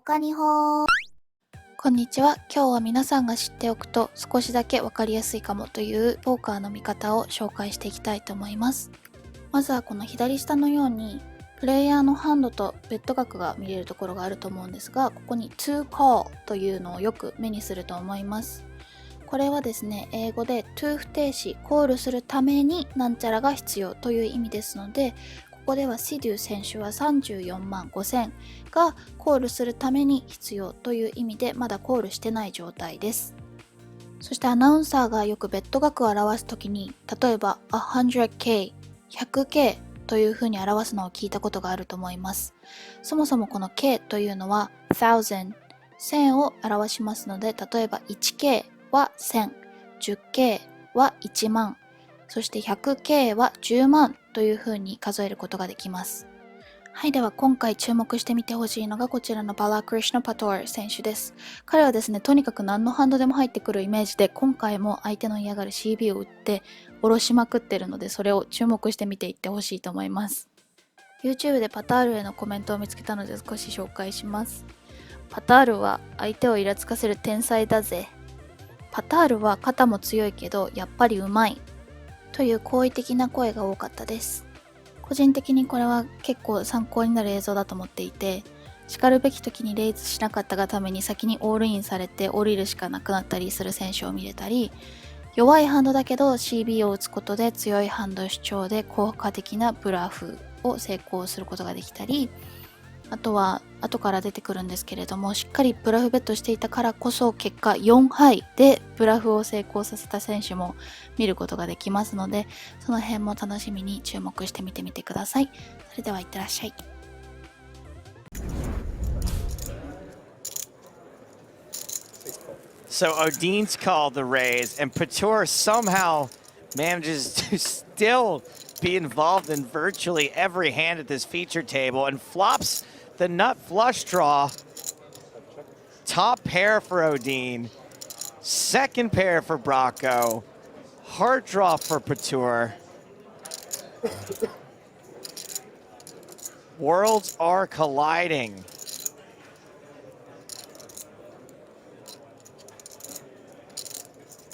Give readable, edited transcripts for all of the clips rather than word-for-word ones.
POKANIHO。こんにちは。今日は皆さんが知っておくと少しだけわかりやすいかもというポーカーの見方を紹介していきたいと思います。まずはこの左下のようにプレイヤーのハンドとベット額が見れるところがあると思うんですが、ここに to call というのをよく目にすると思います。これはですね、英語で to 不定詞、コールするためになんちゃらが必要という意味ですので、ここではシデュ選手は34万5000がコールするために必要という意味でまだコールしてない状態です。そしてアナウンサーがよくベット額を表すときに、例えば 100K、100K というふうに表すのを聞いたことがあると思います。そもそもこの K というのは 1000、1000を表しますので、例えば 1K は1000、10K は1万、そして 100K は10万というふうに数えることができます。はい、では今回注目してみてほしいのがこちらのバラクリシュナ・パトール選手です。彼はですね、とにかく何のハンドでも入ってくるイメージで、今回も相手の嫌がる CB を打って下ろしまくってるので、それを注目してみていってほしいと思います。YouTube でパタールへのコメントを見つけたので少し紹介します。パタールは相手をイラつかせる天才だぜ。パタールは肩も強いけどやっぱりうまい。という好意的な声が多かったです。個人的にこれは結構参考になる映像だと思っていて、叱るべき時にレイズしなかったがために先にオールインされて降りるしかなくなったりする選手を見れたり、弱いハンドだけど CB を打つことで強いハンド主張で効果的なブラフを成功することができたり、あとは後から出てくるんですけれども、しっかりブラフベットしていたからこそ結果4敗でブラフを成功させた選手も見ることができますので、その辺も楽しみに注目して見てみてください。それではいってらっしゃい。So Odine's called the raise, and Pator somehow manages to still be involved in virtually every hand at this feature table and flops the nut flush draw. Top pair for Odine, second pair for Bracco, heart draw for Pator. Worlds are colliding.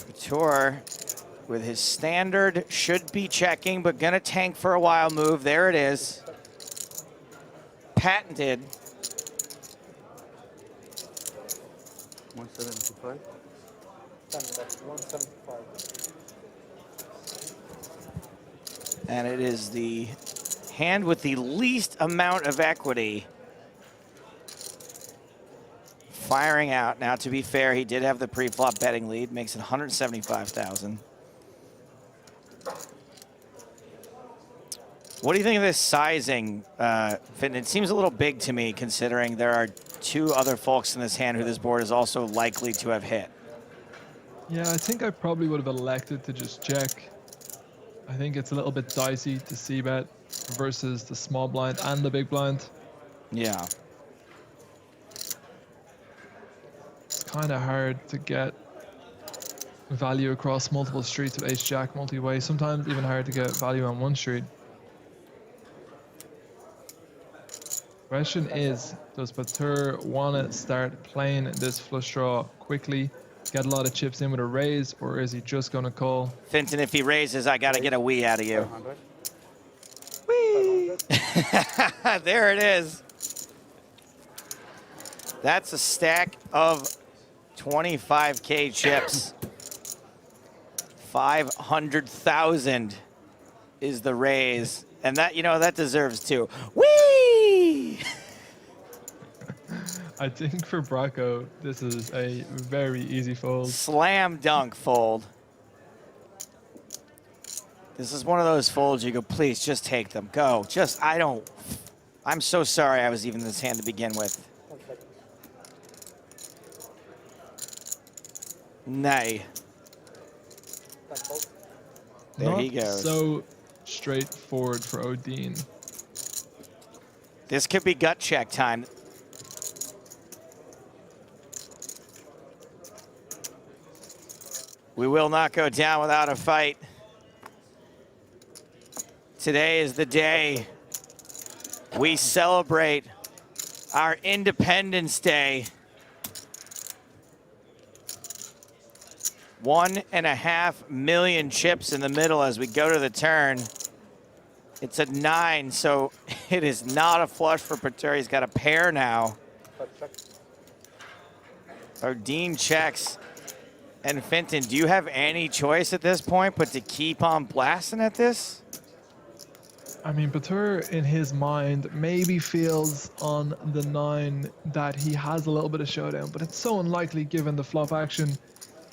Pator with his standard should be checking, but gonna tank for a while move. There it is. Patented. 175. 175. And it is the hand with the least amount of equity firing out. Now, to be fair, he did have the pre-flop betting lead, makes it 175,000. What do you think of this sizing, Finn? It seems a little big to me, considering there are two other folks in this hand who this board is also likely to have hit. Yeah, I think I probably would have elected to just check. I think it's a little bit dicey to see bet versus the small blind and the big blind. Yeah. It's kind of hard to get value across multiple streets with ace-jack multi-way. Sometimes even hard to get value on one street. Question is, does Patur want to start playing this flush draw quickly, get a lot of chips in with a raise, or is he just going to call? Finton, if he raises, I got to get a wee out of you. Wee! There it is. That's a stack of 25K chips. 500,000 is the raise. And that, you know, that deserves two. Whee! I think for Bracco, this is a very easy fold. Slam dunk fold. This is one of those folds you go, please just take them. Go. Just, I'm so sorry I was even in this hand to begin with. Nay. There Not he goes. So straightforward for Odine. This could be gut check time. We will not go down without a fight. Today is the day we celebrate our Independence Day. 1.5 million chips in the middle as we go to the turn. It's a 9, so it is not a flush for Patur. He's got a pair now. Odin checks. And Fenton, do you have any choice at this point but to keep on blasting at this? I mean, Patur, in his mind, maybe feels on the 9 that he has a little bit of showdown, but it's so unlikely given the flop action.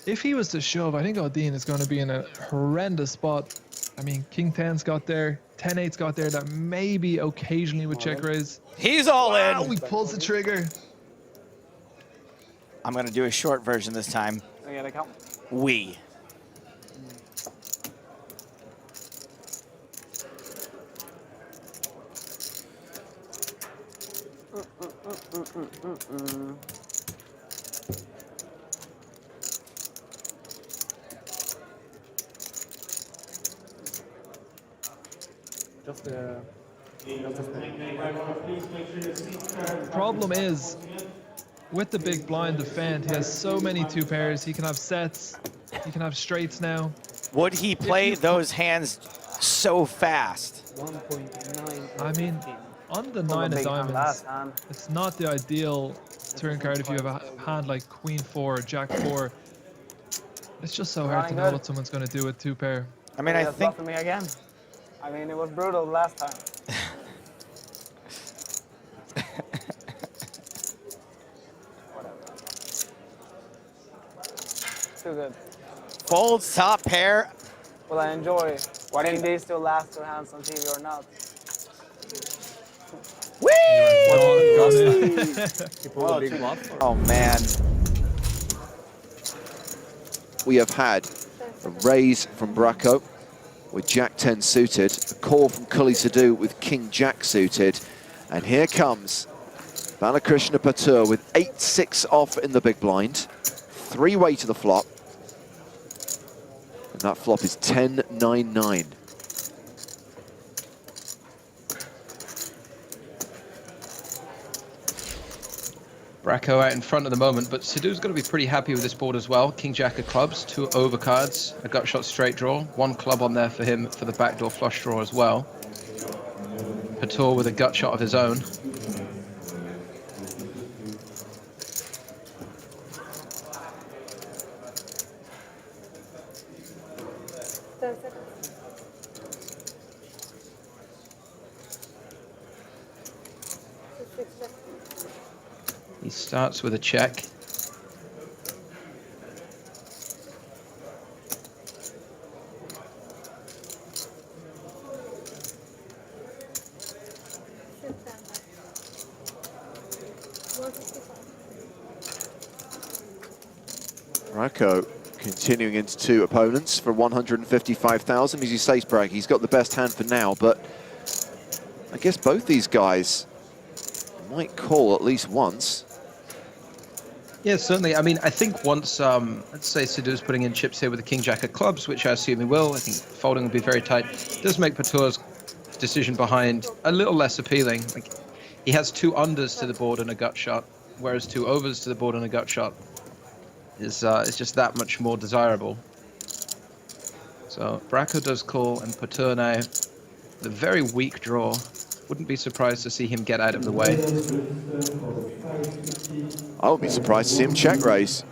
If he was to shove, I think Odin is going to be in a horrendous spot. I mean, King 10's got there, 10-8's got there, that maybe occasionally would check raise. He's all Wow, in. he pulls the trigger. I'm going to do a short version this time. We. Problem is, with the big blind defend, he has so many 2 pairs. He can have sets, he can have straights now. Would he play those hands so fast? 1.9. I mean, on the 9 of diamonds, it's not the ideal turn card if you have a hand like Queen 4 or Jack 4. It's just so hard to know what someone's going to do with 2 pair. I mean, I think... me again. I mean, it was brutal last time. Too good. Folds top pair. Will I enjoy watching these 2 last 2 hands on TV or not? Oh, man. We have had a raise from Bracco with Jack 10 suited, a call from Cully Sadu with King Jack suited, and here comes Balakrishna Patur with 8-6 off in the big blind, 3-way to the flop, and that flop is 10-9-9. Bracco out in front at the moment, but Sidhu's going to be pretty happy with this board as well. King Jack of clubs, 2 overcards, a gut shot straight draw, 1 club on there for him for the backdoor flush draw as well. Patur with a gut shot of his own. He starts with a check. Bracco continuing into 2 opponents for 155,000. As you say, Sprague, he's got the best hand for now, but I guess both these guys might call at least once. Yeah, certainly. I mean, I think once, let's say Sidhu's putting in chips here with the King Jack of clubs, which I assume he will. I think folding will be very tight. It does make Patur's decision behind a little less appealing. Like, he has 2 unders to the board and a gut shot, whereas 2 overs to the board and a gut shot is just that much more desirable. So Bracco does call, and Patur now, the very weak draw. Wouldn't be surprised to see him get out of the way. I would be surprised to see him check raise.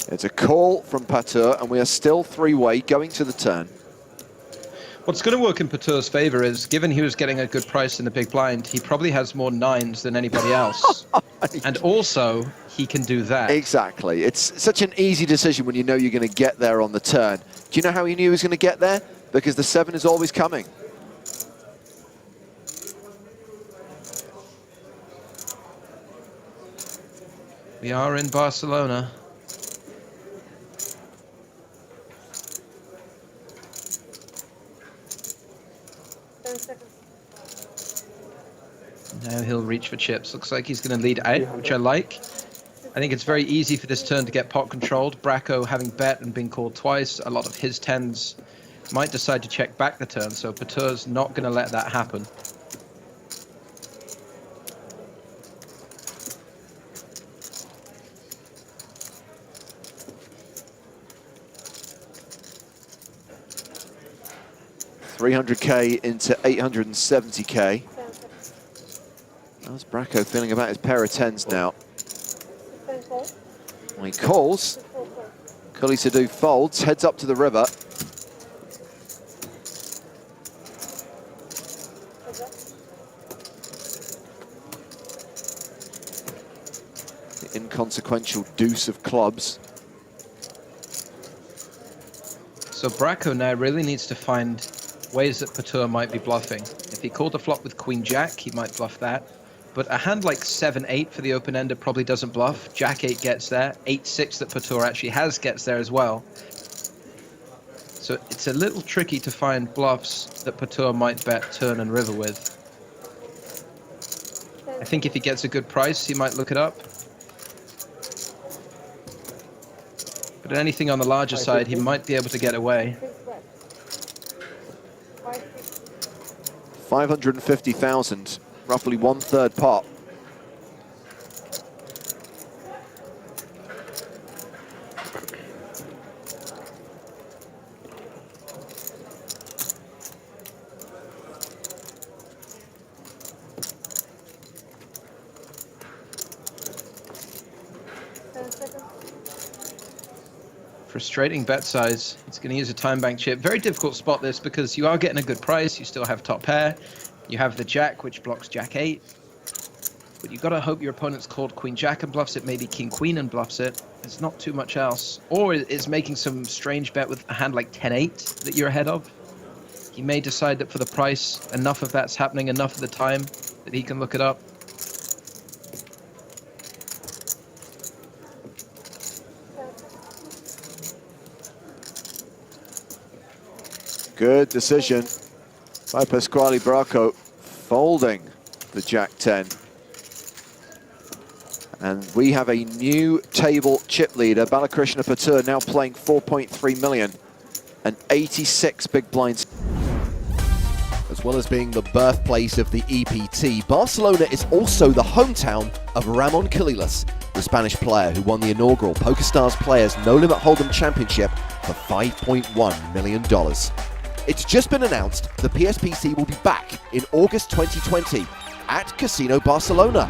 It's a call from Patur, and we are still 3-way going to the turn. What's going to work in Patur's favor is, given he was getting a good price in the big blind, he probably has more 9s than anybody else. And also, he can do that. Exactly. It's such an easy decision when you know you're going to get there on the turn. Do you know how he knew he was going to get there? Because the 7 is always coming. We are in Barcelona. Now he'll reach for chips. Looks like he's going to lead out, which I like. I think it's very easy for this turn to get pot controlled. Bracco, having bet and been called twice, a lot of his tens might decide to check back the turn, so Pateur's not going to let that happen. $300K into 870K. How's Bracco feeling about his pair of tens now? Well, he calls. Kuli Sadu folds, heads up to the river. The inconsequential deuce of clubs. So Bracco now really needs to find ways that Pateur might be bluffing. If he called a flop with Queen Jack, he might bluff that. But a hand like 7-8 for the open-ender probably doesn't bluff. Jack-8 gets there. 8-6 that Pateur actually has gets there as well. So it's a little tricky to find bluffs that Pateur might bet turn and river with. I think if he gets a good price, he might look it up. But anything on the larger side, he might be able to get away. 550,000, roughly 1/3 pot. Frustrating bet size. It's going to use a time bank chip. Very difficult spot this because you are getting a good price. You still have top pair. You have the Jack, which blocks Jack-8. But you've got to hope your opponent's called Queen Jack and bluffs it, maybe King Queen and bluffs it. There's not too much else. Or it's making some strange bet with a hand like 10-8 that you're ahead of. He may decide that for the price, enough of that's happening enough of the time that he can look it up. Good decision by Pasquale Bracco, folding the Jack-10. And we have a new table chip leader. Balakrishna Pateur now playing 4.3 million and 86 big blinds. As well as being the birthplace of the EPT, Barcelona is also the hometown of Ramon Quiles, the Spanish player who won the inaugural PokerStars Players No Limit Hold'em Championship for $5.1 million. It's just been announced the PSPC will be back in August 2020 at Casino Barcelona.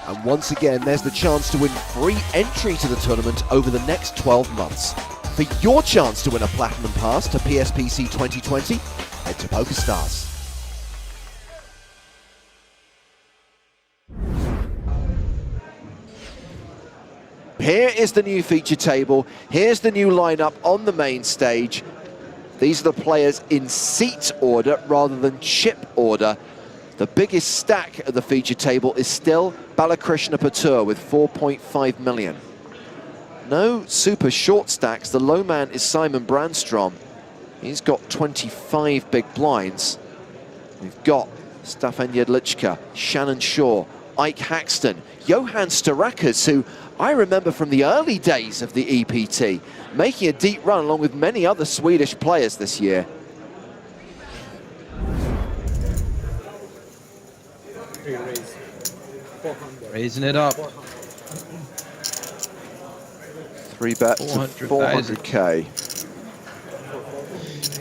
And once again, there's the chance to win free entry to the tournament over the next 12 months. For your chance to win a Platinum Pass to PSPC 2020, head to PokerStars. Here is the new feature table. Here's the new lineup on the main stage. These are the players in seat order rather than chip order. The biggest stack of the feature table is still Balakrishna Pateur with 4.5 million. No super short stacks. The low man is Simon Brandstrom. He's got 25 big blinds. We've got Stefan Jedlička, Shannon Shaw, Ike Haxton, Johan Starakas, who I remember from the early days of the EPT, making a deep run along with many other Swedish players this year. Raising it up. 3 bets to 400K.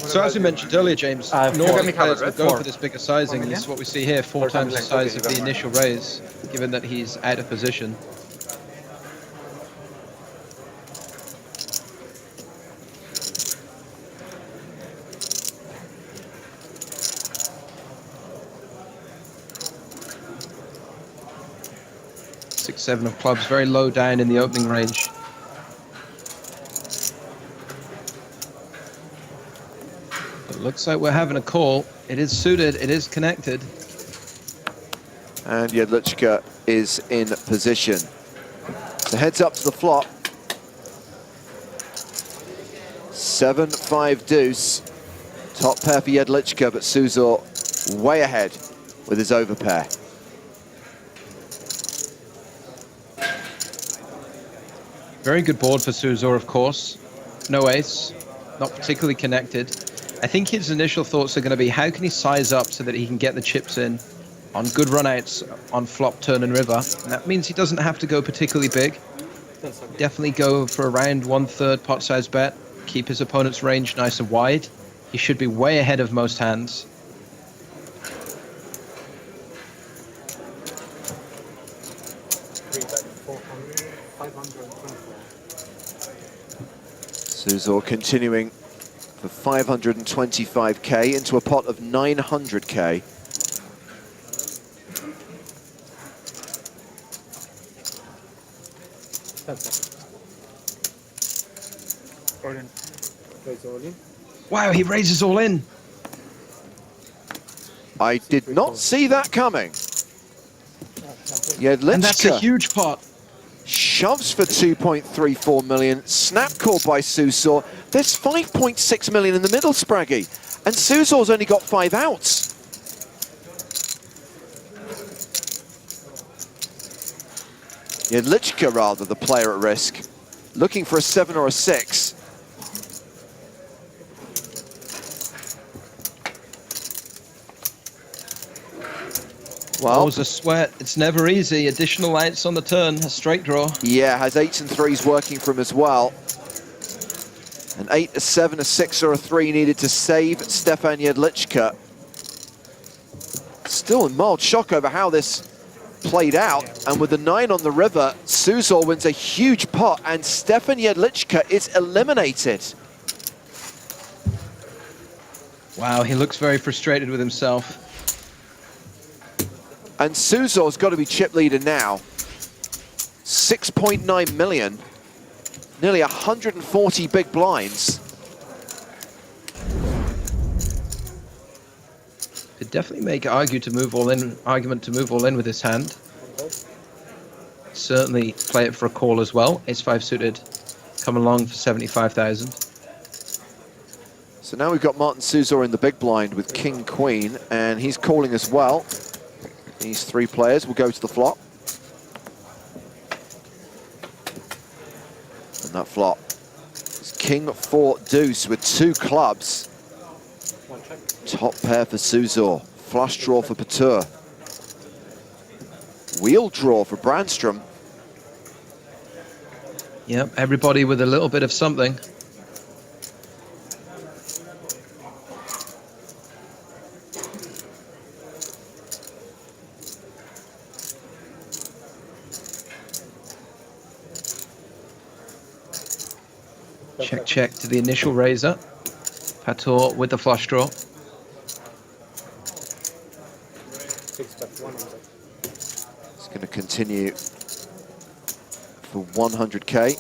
So as we mentioned earlier, James, normally players will go for this bigger sizing. This is what we see here, 4 times the size of the initial raise, given that he's out of position. Six, 7 of clubs, very low down in the opening range. It looks like we're having a call. It is suited, it is connected. And Jedlička is in position. So heads up to the flop. 7-5 deuce. Top pair for Jedlička, but Suzor way ahead with his overpair. Very good board for Suzor, of course. No ace, not particularly connected. I think his initial thoughts are going to be, how can he size up so that he can get the chips in on good runouts on flop, turn, and river? And that means he doesn't have to go particularly big. Definitely go for around 1/3 pot size bet. Keep his opponent's range nice and wide. He should be way ahead of most hands. Suzor continuing for 525k into a pot of 900k. Wow, he raises all in. I did not see that coming. And that's a Jedlichka huge pot. shoves for 2.34 million. Snap call by Suzor. There's 5.6 million in the middle, Spraggy. And Suzor's only got 5 outs. Jedlichka, rather, the player at risk. Looking for a 7 or a 6. Well, Always a sweat. It's never easy. Additional lights on the turn. A straight draw. yeah, has 8s and 3s working for him as well. An 8, a 7, a 6 or a 3 needed to save Stefan Jedlichka. Still in mild shock over how this played out. And with the 9 on the river, Suzor wins a huge pot and Stefan Jedlichka is eliminated. Wow, he looks very frustrated with himself. And Suzor's got to be chip leader now. 6.9 million. Nearly 140 big blinds. Could definitely make argument to move all in with his hand. Certainly play it for a call as well. Ace-5 suited, come along for 75,000. So now we've got Martin Suzor in the big blind with King Queen, and he's calling as well. These 3 players will go to the flop. And that flop is King 4 deuce with 2 clubs. Top pair for Suzor. Flush draw for Patur. Wheel draw for Brandstrom. Yep, everybody with a little bit of something. Check, check to the initial raiser. Patur with the flush draw. It's going to continue for 100k.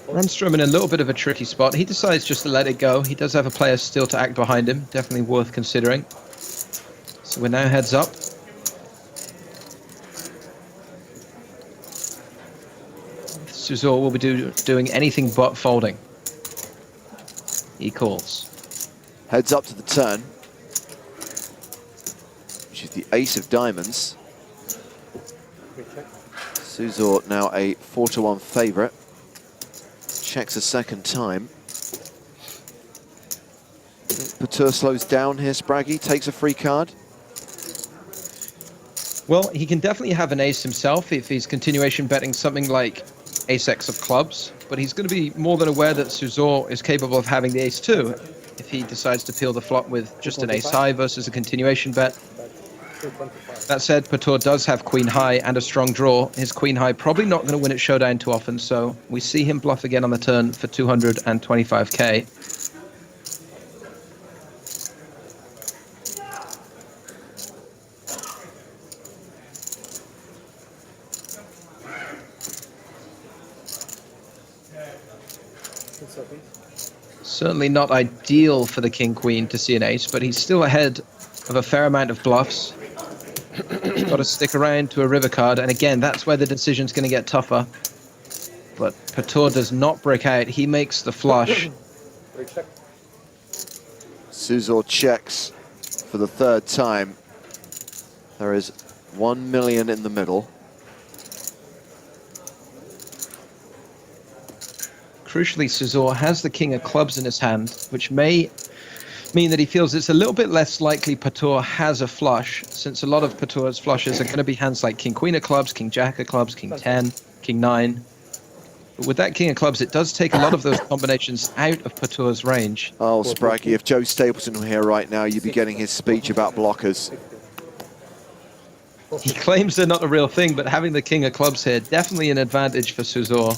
Brandstrom in a little bit of a tricky spot. He decides just to let it go. He does have a player still to act behind him. Definitely worth considering. So we're now heads up. Suzor will be doing anything but folding. He calls. Heads up to the turn, which is the ace of diamonds. Suzor now a 4-1 favourite. Checks a second time. Patur slows down here, Spraggy, takes a free card. Well, he can definitely have an ace himself if he's continuation betting something like ace-x of clubs, but he's going to be more than aware that Suzor is capable of having the ace too if he decides to peel the flop with just an ace-high versus a continuation bet. That said, Patur does have queen-high and a strong draw. His queen-high probably not going to win at showdown too often, so we see him bluff again on the turn for 225k. Certainly not ideal for the king-queen to see an ace, but he's still ahead of a fair amount of bluffs. Got to stick around to a river card, and again, that's where the decision's going to get tougher. But Patur does not break out. He makes the flush. Suzor checks for the third time. There is 1 million in the middle. Crucially, Suzor has the king of clubs in his hand, which may mean that he feels it's a little bit less likely Patur has a flush, since a lot of Patur's flushes are going to be hands like king queen of clubs, king jack of clubs, king 10, king 9. But with that king of clubs, it does take a lot of those combinations out of Patur's range. Oh, Spraggy, if Joe Stapleton were here right now, you'd be getting his speech about blockers. He claims they're not a real thing, but having the king of clubs here, definitely an advantage for Suzor.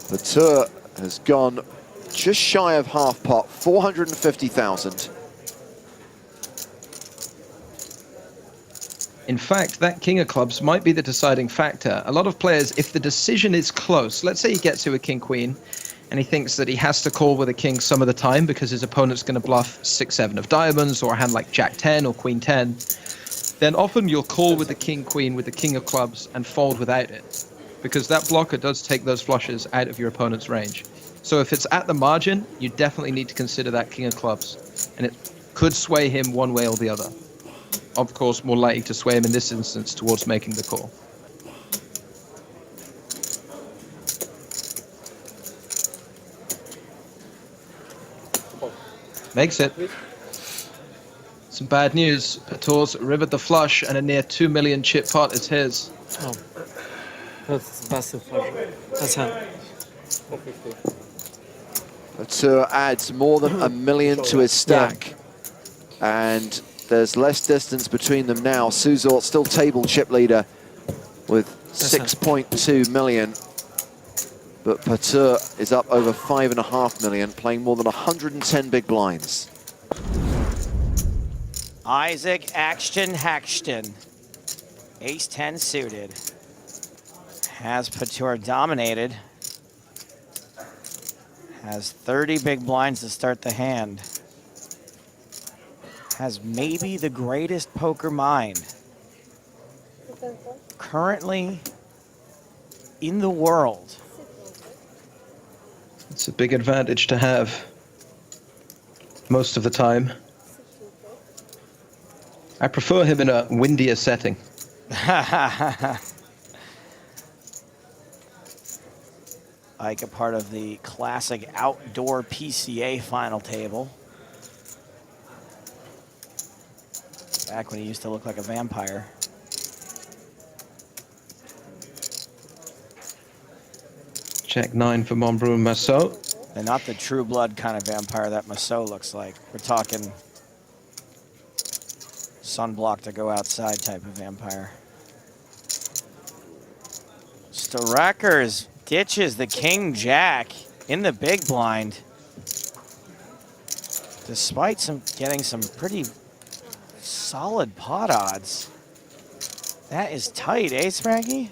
Patur has gone just shy of half pot, 450,000. In fact, that king of clubs might be the deciding factor. A lot of players, if the decision is close, let's say he gets to a king queen, and he thinks that he has to call with a king some of the time because his opponent's going to bluff 6-7 of diamonds or a hand like jack 10 or queen 10, then often you'll call with the king queen with the king of clubs and fold without it, because that blocker does take those flushes out of your opponent's range. So if it's at the margin, you definitely need to consider that king of clubs, and it could sway him one way or the other. Of course, more likely to sway him in this instance towards making the call. Makes it. Some bad news. Patur's rivered the flush, and a near 2 million chip pot is his. Oh, that's passive flush. That's hand. Patur adds more than 1 million to his stack, and there's less distance between them now. Suzor still table chip leader with 6.2 million, but Patur is up over 5.5 million, playing more than 110 big blinds. Isaac Haxton, ace 10 suited, has Patur dominated, has 30 big blinds to start the hand, has maybe the greatest poker mind currently in the world. It's a big advantage to have most of the time. I prefer him in a windier setting. Like a part of the classic outdoor PCA final table. Back when he used to look like a vampire. Check 9 for Monbrou and Massot. And not the true blood kind of vampire that Massot looks like. We're talking sunblock to go outside type of vampire. Storackers ditches the king jack in the big blind. Despite getting some pretty solid pot odds. That is tight, eh, Spraggy?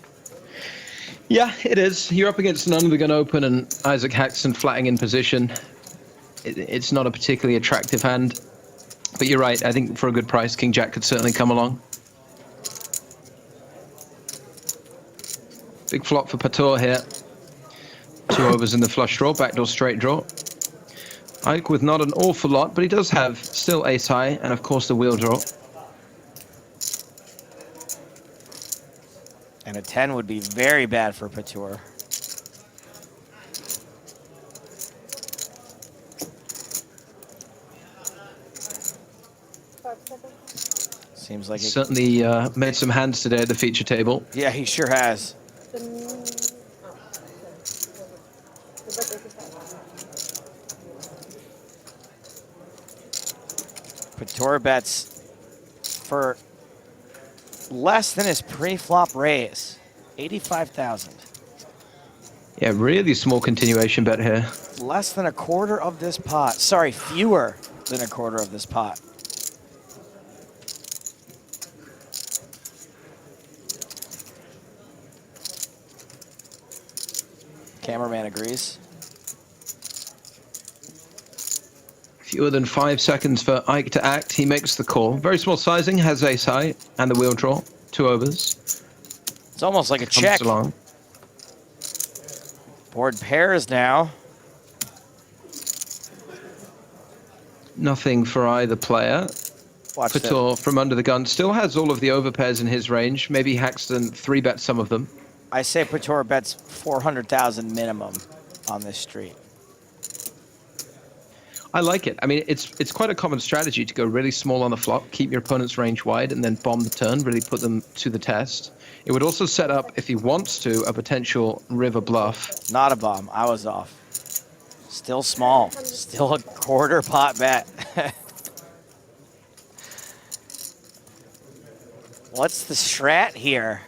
Yeah, it is. You're up against none of the gun open and Isaac Haxton flatting in position. It's not a particularly attractive hand. But you're right, I think for a good price, King Jack could certainly come along. Big flop for Patur here. 2 overs in the flush draw, backdoor straight draw. Ike with not an awful lot, but he does have still ace high and of course the wheel draw. And a 10 would be very bad for Patur. Seems like Certainly made some hands today at the feature table. Yeah, he sure has. Patur bets for less than his pre-flop raise, 85,000. Yeah, really small continuation bet here. Less than a quarter of this pot. Sorry, fewer than a quarter of this pot. Cameraman agrees. Fewer than 5 seconds for Ike to act. He makes the call. Very small sizing, has ace high and the wheel draw. 2 overs. It's almost like a check. Along. Board pairs now. Nothing for either player. Watch that. Pator from under the gun still has all of the overpairs in his range. Maybe Haxton 3-bets some of them. I say Pator bets 400,000 minimum on this street. I like it. I mean, it's quite a common strategy to go really small on the flop, keep your opponent's range wide, and then bomb the turn, really put them to the test. It would also set up, if he wants to, a potential river bluff. Not a bomb. I was off. Still small. Still a quarter pot bet. What's the strat here?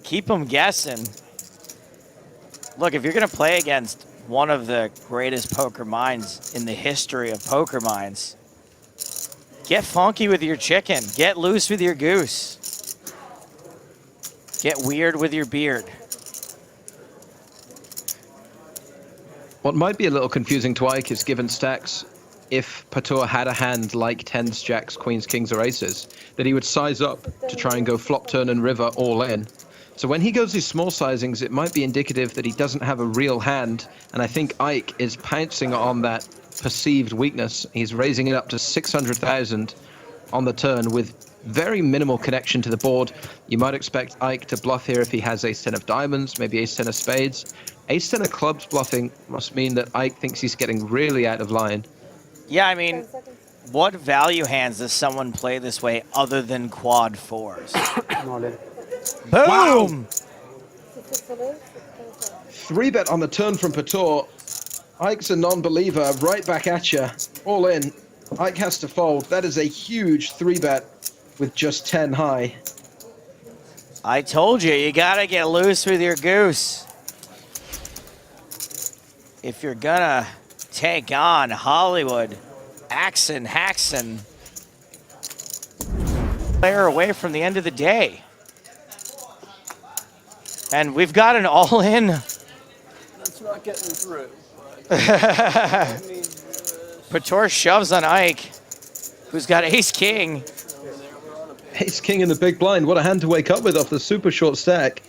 Keep them guessing. Look, if you're going to play against one of the greatest poker minds in the history of poker minds, get funky with your chicken. Get loose with your goose. Get weird with your beard. What might be a little confusing to Ike is, given stacks, if Pator had a hand like 10s, jacks, queens, kings, or aces, that he would size up to try and go flop, turn, and river all in. So when he goes these small sizings, it might be indicative that he doesn't have a real hand, and I think Ike is pouncing on that perceived weakness. He's raising it up to 600,000 on the turn with very minimal connection to the board. You might expect Ike to bluff here if he has ace-10 of diamonds, maybe ace-10 of spades. Ace-10 of clubs bluffing must mean that Ike thinks he's getting really out of line. Yeah, I mean, what value hands does someone play this way other than quad fours? Boom! 3-bet on the turn from Pator. Ike's a non-believer, right back at you, all in. Ike has to fold. That is a huge 3-bet with just 10 high. I told you, you gotta get loose with your goose. If you're gonna take on Hollywood, Haxton, player away from the end of the day. And we've got an all-in. That's not getting through. Pator shoves on Ike, who's got ace-king. Ace-king in the big blind. What a hand to wake up with off the super short stack.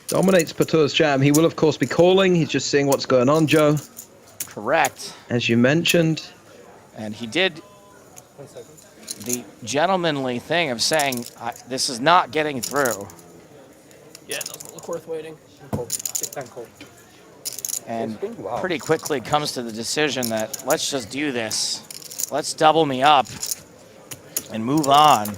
Dominates Pator's jam. He will, of course, be calling. He's just seeing what's going on, Joe. Correct. As you mentioned. And he did the gentlemanly thing of saying, this is not getting through. Yeah, it doesn't look worth waiting. And pretty quickly comes to the decision that let's just do this. Let's double me up and move on.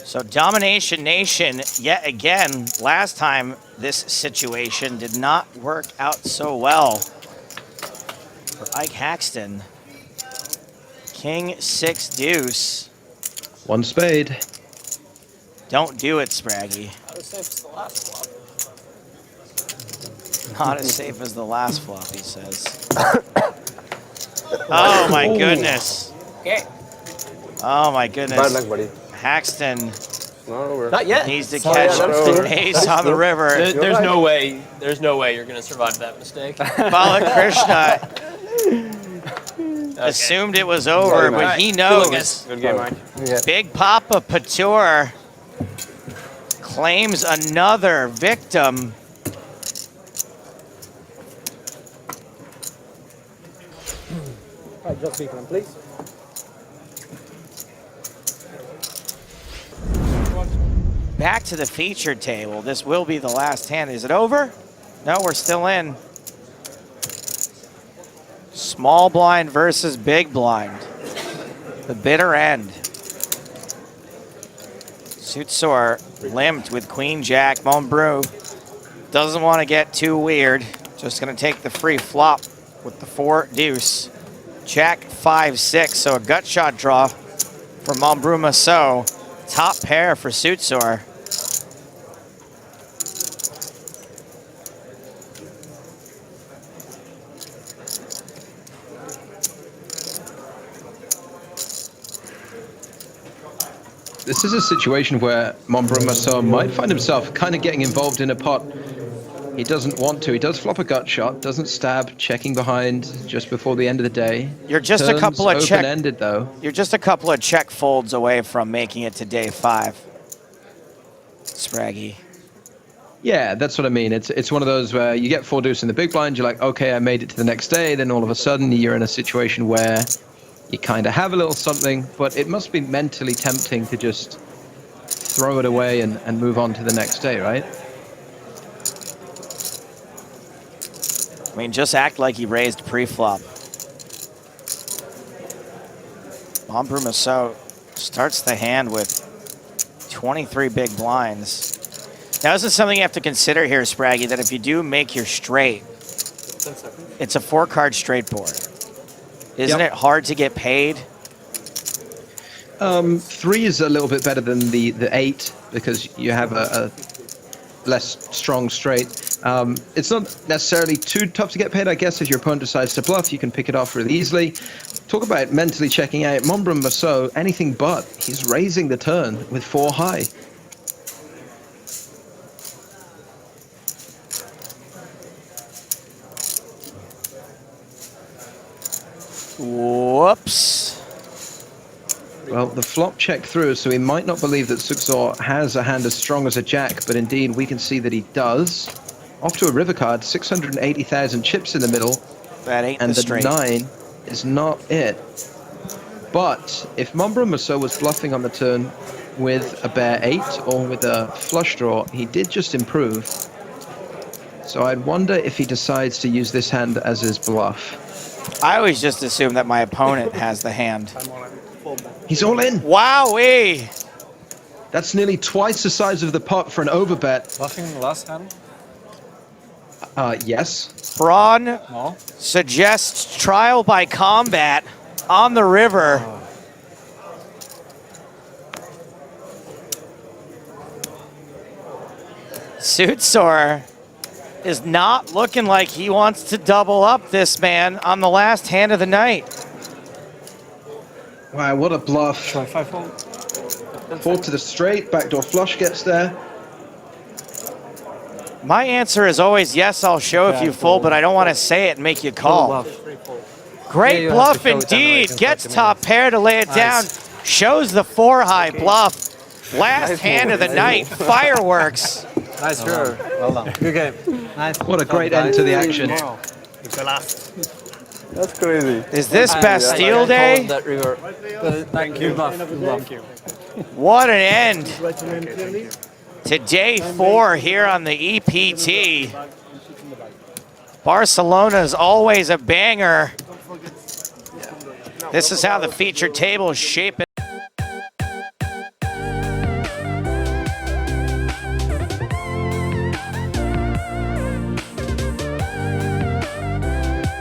So Domination Nation, yet again, last time this situation did not work out so well for Ike Haxton. King 6 deuce. One spade. Don't do it, Spraggy. Not as safe as the last flop. Not as safe as the last flop, he says. Oh my goodness. Okay. Oh my goodness. Bad luck, buddy. Haxton Not yet. needs to catch an ace on the river. There's no way. There's no way you're gonna survive that mistake. Balakrishna assumed it was over, but he knows. Good game, Mike. Yeah. Big Papa Pator claims another victim. Just speak one, please. Back to the featured table. This will be the last hand. Is it over? No, we're still in. Small blind versus big blind. The bitter end. Suit sore, limped with Queen Jack. Monbrew doesn't want to get too weird. Just going to take the free flop with the 4 deuce. Jack 5-6, so a gut shot draw for Monbrew Massot. Top pair for Suit sore. This is a situation where Monbrew Massot might find himself kind of getting involved in a pot He doesn't want to. He does flop a gut shot, doesn't stab, checking behind just before the end of the day. You're just Turns a couple of check. open-ended though. You're just a couple of check folds away from making it to day 5. Spraggy. Yeah, that's what I mean. It's one of those where you get 4 deuce in the big blind, you're like, okay, I made it to the next day. Then all of a sudden you're in a situation where you kind of have a little something, but it must be mentally tempting to just throw it away and move on to the next day, right? I mean, just act like he raised pre-flop. Montbrumasso starts the hand with 23 big blinds. Now, this is something you have to consider here, Spraggy, that if you do make your straight, it's a 4-card straight board. Isn't it hard to get paid? 3 is a little bit better than the 8 because you have a less strong straight. It's not necessarily too tough to get paid, I guess. If your opponent decides to bluff, you can pick it off really easily. Talk about mentally checking out. Montbrumasso, anything but. He's raising the turn with 4 high. Whoops. Well, the flop checked through, so he might not believe that Suxor has a hand as strong as a jack, but indeed we can see that he does. Off to a river card, 680,000 chips in the middle. That ain't and the straight. 9 is not it. But if Montbrumasso was bluffing on the turn with a bear 8 or with a flush draw, he did just improve. So I'd wonder if he decides to use this hand as his bluff. I always just assume that my opponent has the hand. He's all in. Wowee! That's nearly twice the size of the pot for an overbet. Bluffing the last hand? Yes. Braun No. suggests trial by combat on the river. Sutsor is not looking like he wants to double up this man on the last hand of the night. Wow, what a bluff. Should I 5-fold? 4 to the straight, backdoor flush gets there. My answer is always yes, I'll show if you fold, but I don't want to say it and make you call. Great Yeah, you have bluff to show it indeed. anyway, Gets it's top pair to lay it down. Shows the 4-high bluff. Last hand of the night. Fireworks. Nice throw. Well done. Good game. Nice. What a great end to the action. That's crazy. Is this Bastille Day? That river. Thank you. Thank you. What an end to day 4 here on the EPT. Barcelona is always a banger. This is how the feature table is shaping.